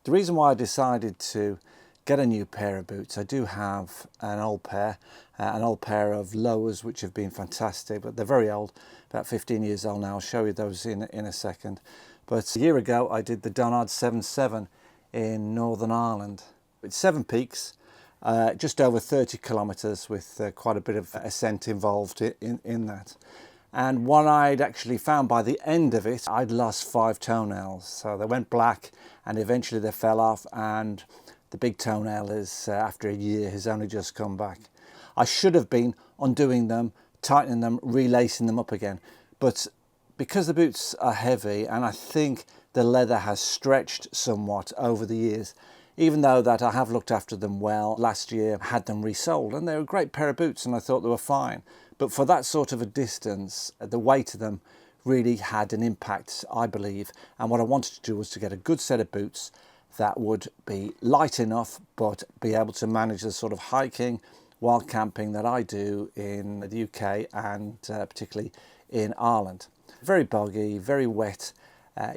The reason why I decided to get a new pair of boots, I do have an old pair of Lowers which have been fantastic, but they're very old, about 15 years old now. I'll show you those in a second. But a year ago I did the Donard 7.7 in Northern Ireland. It's 7 peaks, just over 30 kilometres with quite a bit of ascent involved in that. And what I'd actually found by the end of it, I'd lost 5 toenails. So they went black and eventually they fell off, and the big toenail is, after a year, has only just come back. I should have been undoing them, tightening them, relacing them up again. But because the boots are heavy and I think the leather has stretched somewhat over the years, even though that I have looked after them well, last year I had them resoled and they're a great pair of boots and I thought they were fine. But for that sort of a distance, the weight of them really had an impact, I believe. And what I wanted to do was to get a good set of boots that would be light enough, but be able to manage the sort of hiking, wild camping that I do in the UK and particularly in Ireland. Very boggy, very wet.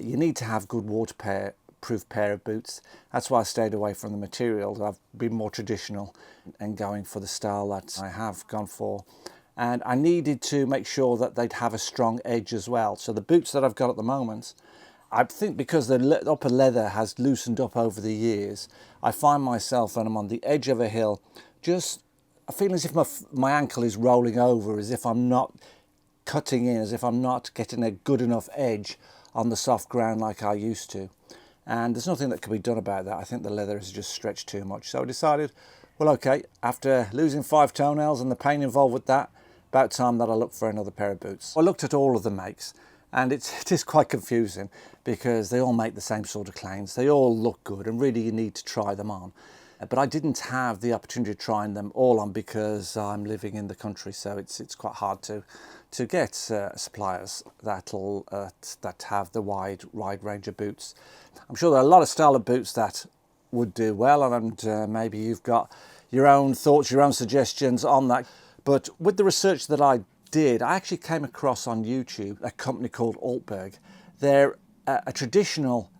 You need to have good waterproof pair of boots. That's why I stayed away from the materials. I've been more traditional and going for the style that I have gone for. And I needed to make sure that they'd have a strong edge as well. So the boots that I've got at the moment, I think because the upper leather has loosened up over the years, I find myself when I'm on the edge of a hill, just I feel as if my ankle is rolling over, as if I'm not cutting in, as if I'm not getting a good enough edge on the soft ground like I used to. And there's nothing that can be done about that. I think the leather has just stretched too much. So I decided, well, okay, after losing 5 toenails and the pain involved with that, about time that I looked for another pair of boots. I looked at all of the makes, and it is quite confusing because they all make the same sort of claims. They all look good and really you need to try them on. But I didn't have the opportunity of trying them all on because I'm living in the country, so it's quite hard to get suppliers that have the wide range of boots. I'm sure there are a lot of style of boots that would do well, and maybe you've got your own thoughts, your own suggestions on that. But with the research that I did, I actually came across on YouTube a company called Altberg. They're a traditional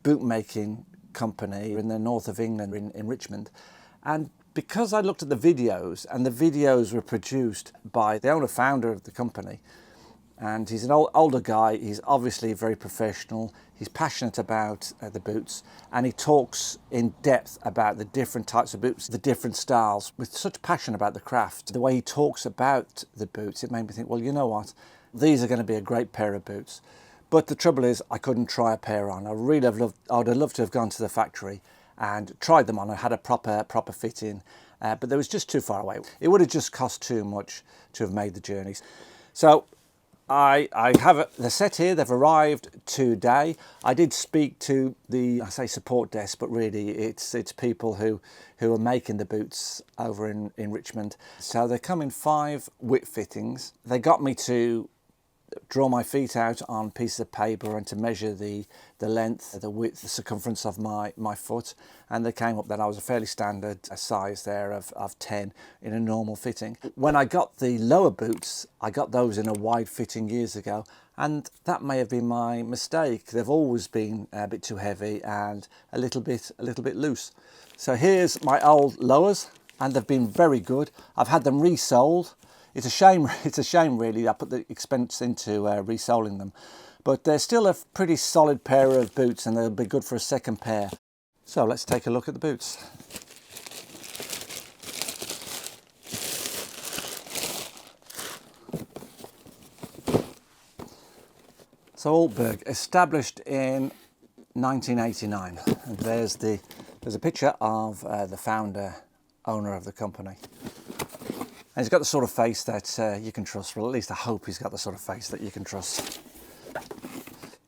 bootmaking company in the north of England, in Richmond. And because I looked at the videos, and the videos were produced by the owner-founder of the company, and he's an older guy, he's obviously very professional, he's passionate about the boots, and he talks in depth about the different types of boots, the different styles, with such passion about the craft. The way he talks about the boots, it made me think, well, you know what, these are going to be a great pair of boots. But the trouble is, I couldn't try a pair on. I would have loved to have gone to the factory and tried them on. I had a proper fit-in, but they was just too far away. It would have just cost too much to have made the journeys. So I have the set here. They've arrived today. I did speak to the, I say support desk, but really it's people who are making the boots over in Richmond. So they come in 5 width fittings. They got me to draw my feet out on pieces of paper and to measure the length, the width, the circumference of my foot, and they came up that I was a fairly standard size there of 10 in a normal fitting. When I got the lower boots, I got those in a wide fitting years ago, and that may have been my mistake. They've always been a bit too heavy and a little bit loose. So here's my old Lowers, and they've been very good. I've had them resoled. It's a shame really I put the expense into resoling them, but they're still a pretty solid pair of boots and they'll be good for a second pair. So let's take a look at the boots. So Altberg, established in 1989, and there's a picture of the founder, owner of the company. And he's got the sort of face that you can trust. Well, at least I hope he's got the sort of face that you can trust.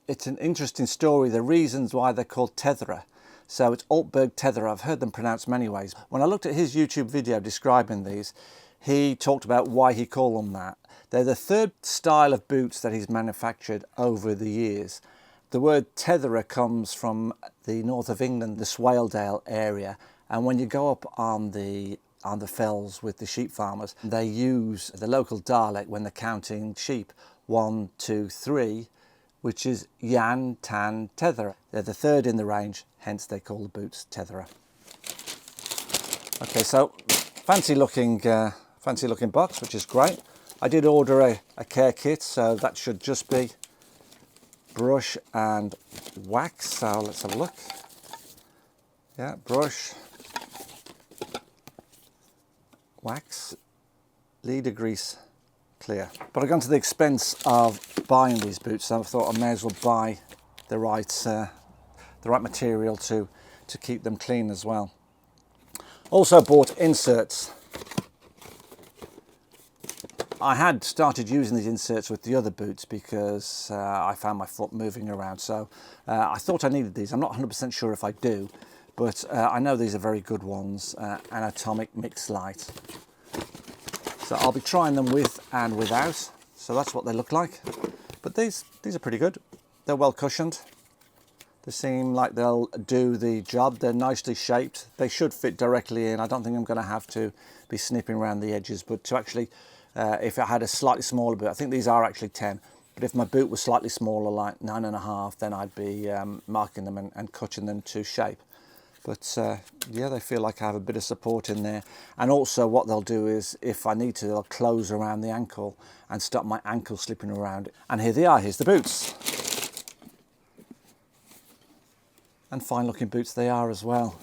It's an interesting story, the reasons why they're called Tethera. So it's Altberg Tethera. I've heard them pronounced many ways. When I looked at his YouTube video describing these, he talked about why he called them that. They're the 3rd style of boots that he's manufactured over the years. The word Tethera comes from the north of England, the Swaledale area. And when you go up on the fells with the sheep farmers, they use the local dialect when they're counting sheep. 1, 2, 3, which is Altberg Tethera. They're the third in the range, hence they call the boots Tethera. Okay, so fancy looking box, which is great. I did order a care kit, so that should just be brush and wax. So let's have a look. Yeah, brush, wax, leader grease, clear. But I've gone to the expense of buying these boots, so I thought I may as well buy the right material to keep them clean as well. Also bought inserts. I had started using these inserts with the other boots because I found my foot moving around, so I thought I needed these. I'm not 100% sure if I do, but I know these are very good ones, Anatomic Mix Light. So I'll be trying them with and without, so that's what they look like. But these are pretty good. They're well cushioned. They seem like they'll do the job. They're nicely shaped. They should fit directly in. I don't think I'm going to have to be snipping around the edges, but to actually, if I had a slightly smaller boot, I think these are actually 10, but if my boot was slightly smaller, like 9.5, then I'd be marking them and cutting them to shape. But yeah, they feel like I have a bit of support in there. And also what they'll do is, if I need to, they'll close around the ankle and stop my ankle slipping around. And here they are, here's the boots. And fine looking boots they are as well.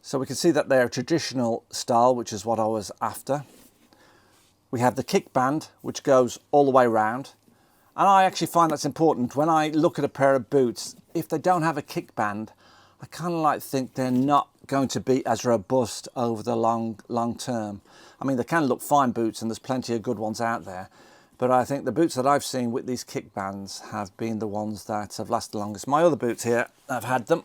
So we can see that they're a traditional style, which is what I was after. We have the kick band, which goes all the way around. And I actually find that's important. When I look at a pair of boots, if they don't have a kick band, I kind of like think they're not going to be as robust over the long term. I mean, they can look fine boots and there's plenty of good ones out there, but I think the boots that I've seen with these kick bands have been the ones that have lasted the longest. My other boots here, I've had them,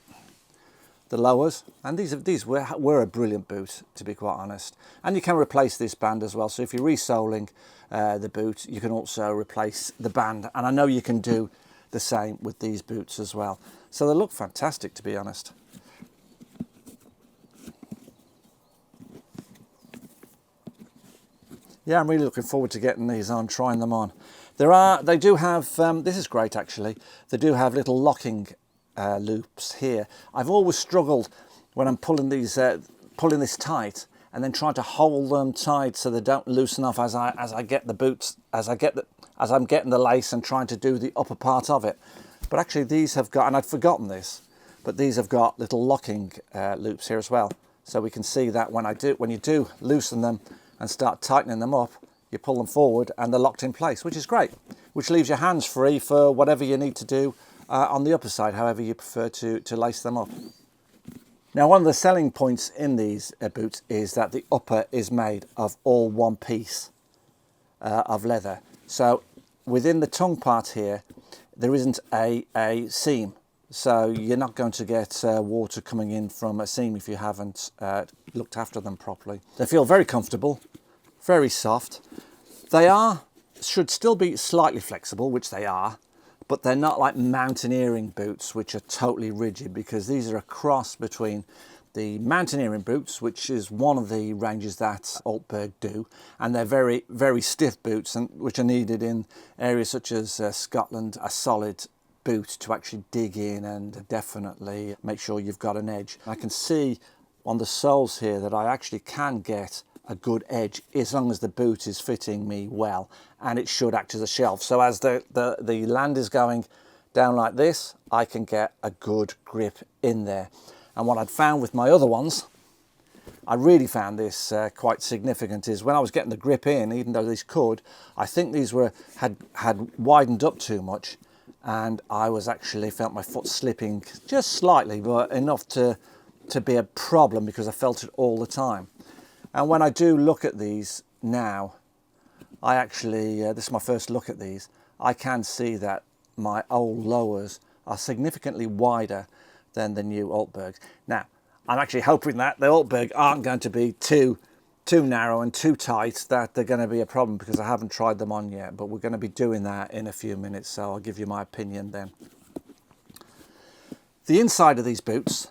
the lowers, and these were a brilliant boot, to be quite honest. And you can replace this band as well, so if you're resoling the boot, you can also replace the band, and I know you can do the same with these boots as well. So they look fantastic, to be honest. Yeah, I'm really looking forward to getting these on, trying them on. They do have, this is great actually, they do have little locking loops here. I've always struggled when I'm pulling these, pulling this tight and then trying to hold them tight so they don't loosen off as I get the boots, as I'm getting the lace and trying to do the upper part of it. But actually these have got, and I'd forgotten this, but these have got little locking loops here as well. So we can see that when you do loosen them and start tightening them up, you pull them forward and they're locked in place, which is great, which leaves your hands free for whatever you need to do on the upper side, however you prefer to lace them up. Now, one of the selling points in these boots is that the upper is made of all one piece of leather. So within the tongue part here, there isn't a seam. So you're not going to get water coming in from a seam if you haven't looked after them properly. They feel very comfortable, very soft. They should still be slightly flexible, which they are, but they're not like mountaineering boots, which are totally rigid, because these are a cross between the mountaineering boots, which is one of the ranges that Altberg do, and they're very, very stiff boots, and which are needed in areas such as Scotland, a solid boot to actually dig in and definitely make sure you've got an edge. I can see on the soles here that I actually can get a good edge as long as the boot is fitting me well, and it should act as a shelf. So as the land is going down like this, I can get a good grip in there. And what I'd found with my other ones, I really found this quite significant, is when I was getting the grip in, even though these could, I think these had widened up too much, and I was actually felt my foot slipping just slightly, but enough to be a problem because I felt it all the time. And when I do look at these now, I actually, this is my first look at these, I can see that my old lowers are significantly wider than the new Altbergs. Now, I'm actually hoping that the Altberg aren't going to be too narrow and too tight that they're going to be a problem, because I haven't tried them on yet, but we're going to be doing that in a few minutes, so I'll give you my opinion then. The inside of these boots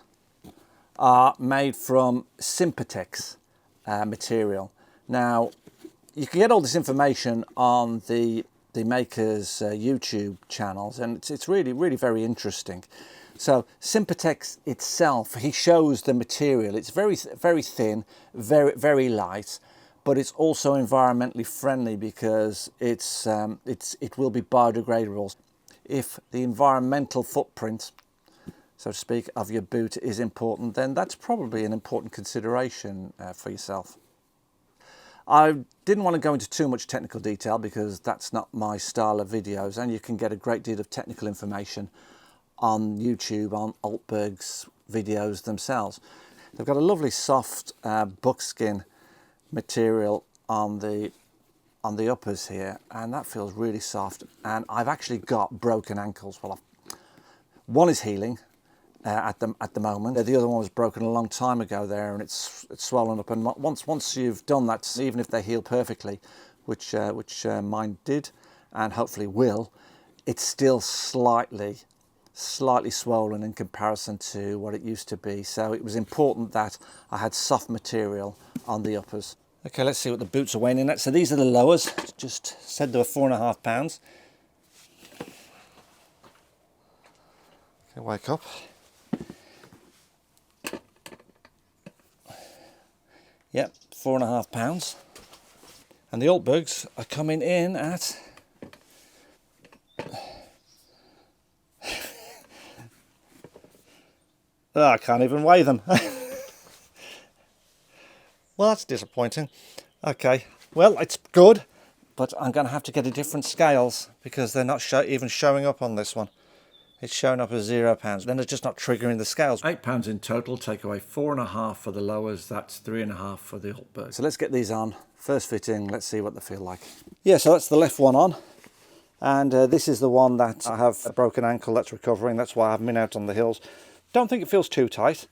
are made from Sympatex, material. Now, you can get all this information on the makers' YouTube channels, and it's really very interesting. So Sympatex itself, he shows the material. It's very thin, very light, but it's also environmentally friendly because it will be biodegradable. If the environmental footprint, so to speak, of your boot is important, then that's probably an important consideration for yourself. I didn't want to go into too much technical detail because that's not my style of videos, and you can get a great deal of technical information on YouTube, on Altberg's videos themselves. They've got a lovely soft buckskin material on the uppers here, and that feels really soft. And I've actually got broken ankles. Well, one is healing at the moment. The other one was broken a long time ago there, and it's swollen up. And once you've done that, even if they heal perfectly, which mine did, and hopefully will, it's still slightly swollen in comparison to what it used to be. So it was important that I had soft material on the uppers. Okay, let's see what the boots are weighing in at. So these are the lowers. Just said they were 4.5 pounds. Okay, wake up. Yep, 4.5 pounds. And the Altbergs are coming in at oh, I can't even weigh them. Well, that's disappointing. Okay, well, it's good, but I'm going to have to get a different scales because they're not even showing up on this one. It's showing up as £0. Then it's just not triggering the scales. £8 in total, take away 4.5 for the lowers, that's 3.5 for the Altberg. So let's get these on. First fitting, let's see what they feel like. Yeah, so that's the left one on. And this is the one that I have a broken ankle that's recovering. That's why I haven't been out on the hills. Don't think it feels too tight.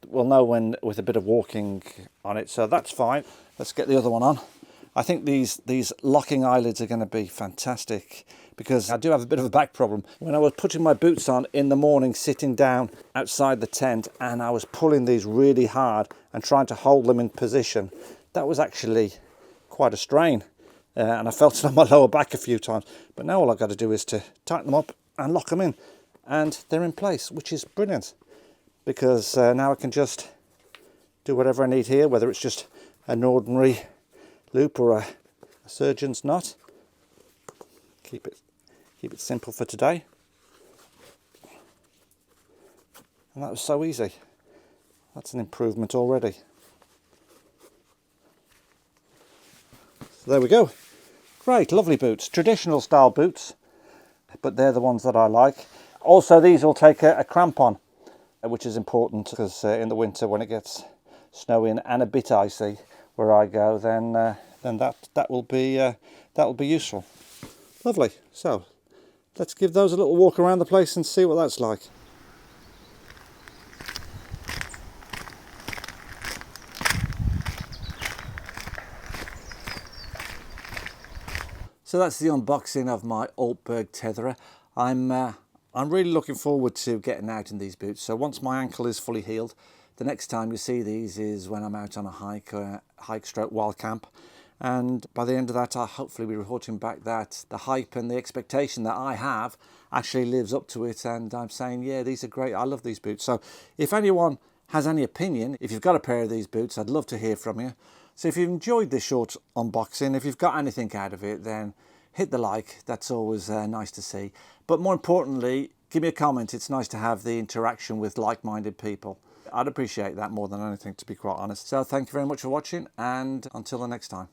We'll know when with a bit of walking on it, so that's fine. Let's get the other one on. I think these locking eyelids are going to be fantastic because I do have a bit of a back problem. When I was putting my boots on in the morning, sitting down outside the tent, and I was pulling these really hard and trying to hold them in position, that was actually quite a strain. And I felt it on my lower back a few times. But now all I've got to do is to tighten them up and lock them in. And they're in place, which is brilliant. Because now I can just do whatever I need here, whether it's just an ordinary loop or a surgeon's knot. Keep it simple for today. And that was so easy. That's an improvement already. So there we go. Great, lovely boots. Traditional style boots, but they're the ones that I like. Also, these will take a crampon, which is important because in the winter when it gets snowy and a bit icy where I go, then that will be useful. Lovely. So let's give those a little walk around the place and see what that's like. So that's the unboxing of my Altberg Tethera. I'm really looking forward to getting out in these boots. So once my ankle is fully healed, the next time you see these is when I'm out on a hike stroke wild camp. And by the end of that, I'll hopefully be reporting back that the hype and the expectation that I have actually lives up to it. And I'm saying, yeah, these are great. I love these boots. So if anyone has any opinion, if you've got a pair of these boots, I'd love to hear from you. So if you've enjoyed this short unboxing, if you've got anything out of it, then hit the like. That's always nice to see. But more importantly, give me a comment. It's nice to have the interaction with like-minded people. I'd appreciate that more than anything, to be quite honest. So thank you very much for watching, and until the next time.